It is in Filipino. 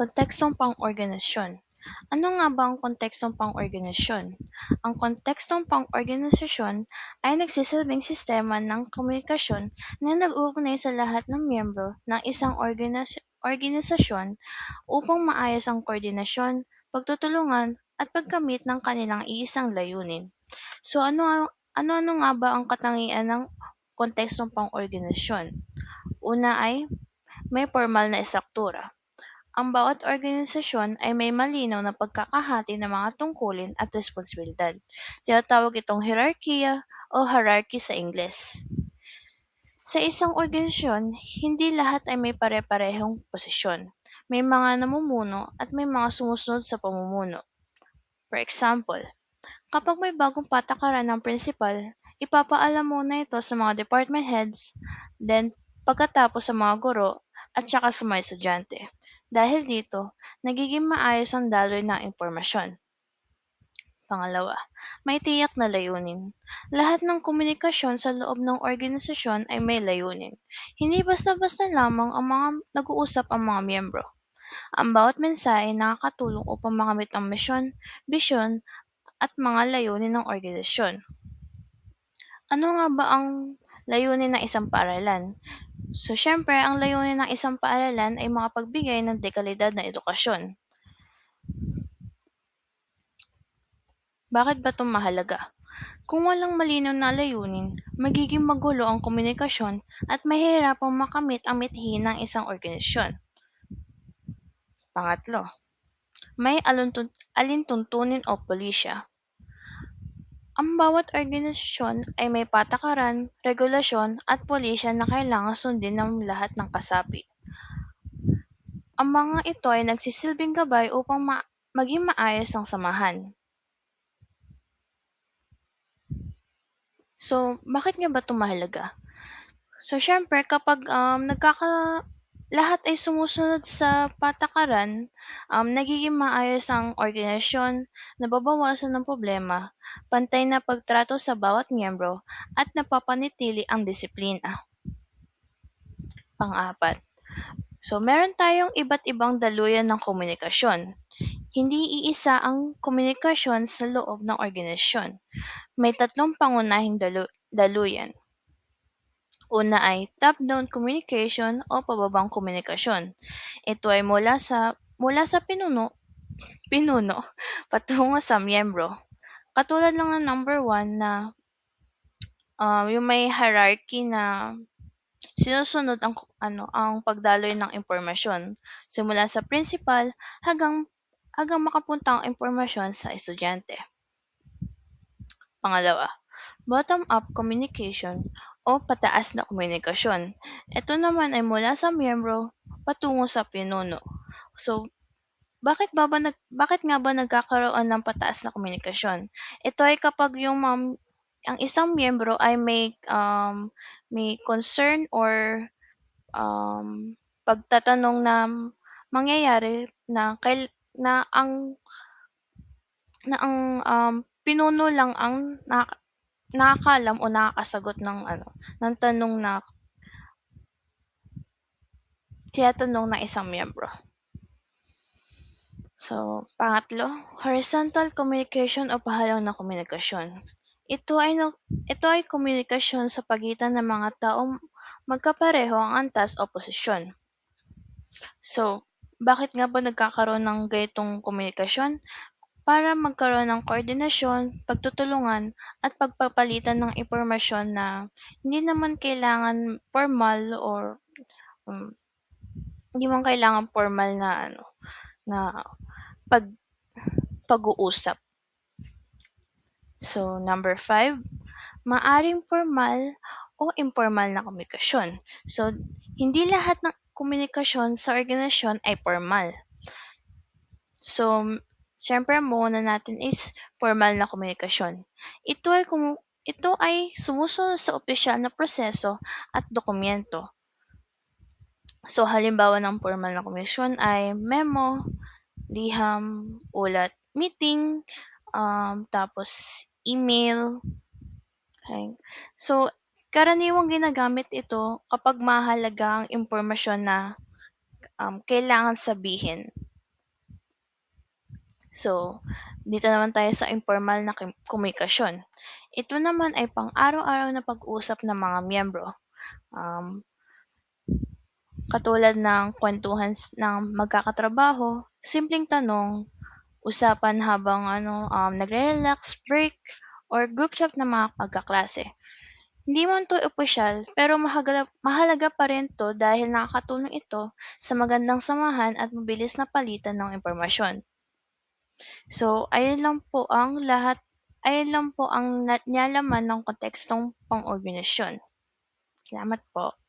Kontekstong pang-organisasyon. Ano nga ba ang kontekstong pang-organisasyon? Ang kontekstong pang-organisasyon ay nagsisilbing sistema ng komunikasyon na nag-uugnay sa lahat ng miyembro ng isang organisasyon upang maayos ang koordinasyon, pagtutulungan, at pagkamit ng kanilang iisang layunin. So ano nga ba ang katangian ng kontekstong pang-organisasyon? Una ay may formal na estruktura. Ang bawat organisasyon ay may malinaw na pagkakahati ng mga tungkulin at responsibilidad. Tinatawag itong hierarkiya o hierarchy sa Ingles. Sa isang organisasyon, hindi lahat ay may pare-parehong posisyon. May mga namumuno at may mga sumusunod sa pamumuno. For example, kapag may bagong patakaran ng principal, ipapaalam muna ito sa mga department heads, then pagkatapos sa mga guro, at saka sa mga estudyante. Dahil dito, nagiging maayos ang daloy ng impormasyon. Pangalawa, may tiyak na layunin. Lahat ng komunikasyon sa loob ng organisasyon ay may layunin. Hindi basta-basta lamang ang mga nag-uusap ang mga miyembro. Ang bawat mensahe ay nakakatulong upang makamit ang misyon, bisyon, at mga layunin ng organisasyon. Ano nga ba ang layunin ng isang paaralan? So, syempre, ang layunin ng isang paaralan ay makapagbigay ng dekalidad na edukasyon. Bakit ba ito mahalaga? Kung walang malinaw na layunin, magiging magulo ang komunikasyon at mahihirapang makamit ang mithiin ng isang organisasyon. Pangatlo, may alintuntunin o pulisya. Ang bawat organisasyon ay may patakaran, regulasyon at pulisya na kailangang sundin ng lahat ng kasapi. Ang mga ito ay nagsisilbing gabay upang maging maayos ang samahan. So, bakit nga ba ito mahalaga? So, syempre, kapag lahat ay sumusunod sa patakaran, nagiging maayos ang organisasyon, nababawasan ng problema, pantay na pagtrato sa bawat miyembro, at napapanatili ang disiplina. Pang-apat. So, meron tayong iba't ibang daluyan ng komunikasyon. Hindi iisa ang komunikasyon sa loob ng organisasyon. May tatlong pangunahing daluyan. Una ay top-down communication o pababang komunikasyon. Ito ay mula sa pinuno patungo sa miyembro. Katulad lang ng number 1 na yung may hierarchy na sinusunod ang pagdaloy ng impormasyon simula sa principal hanggang makapunta ang impormasyon sa estudyante. Pangalawa, bottom-up communication o pataas na komunikasyon. Ito naman ay mula sa miyembro patungo sa pinuno. So, bakit nga ba nagkakaroon ng pataas na komunikasyon? Ito ay kapag ang isang miyembro ay may concern or pagtatanong na mangyayari na ang pinuno lang ang nakakaalam o nakakasagot ng tanong na tinatanong ng isang miyembro. So, pangatlo, horizontal communication o pahayag na komunikasyon. Ito ay komunikasyon sa pagitan ng mga taong magkapareho ang antas o posisyon. So, bakit nga ba nagkakaroon ng ganitong komunikasyon? Para magkaroon ng koordinasyon, pagtutulungan, at pagpapalitan ng impormasyon na hindi naman kailangan formal or hindi man kailangan formal na pag-uusap. So, number 5, maaring formal o informal na komunikasyon. So, hindi lahat ng komunikasyon sa organisasyon ay formal. So, siyempre ang muna natin is formal na komunikasyon. Ito ay sumusunod sa opisyal na proseso at dokumento. So, halimbawa ng formal na komunikasyon ay memo, liham, ulat, meeting, tapos email. Okay. So, karaniwang ginagamit ito kapag mahalaga ang impormasyon na kailangan sabihin. So, dito naman tayo sa informal na komunikasyon. Ito naman ay pang-araw-araw na pag-uusap ng mga miyembro. Um, Katulad ng kwentuhan ng magkakatrabaho, simpleng tanong, usapan habang nagre-relax, break, or group chat ng mga pagkaklase. Hindi man 'to opisyal, pero mahalaga pa rin 'to dahil nakakatulong ito sa magandang samahan at mabilis na palitan ng impormasyon. So, ayun lang po ang nilalaman ng kontekstong pang-organisasyon. Salamat po.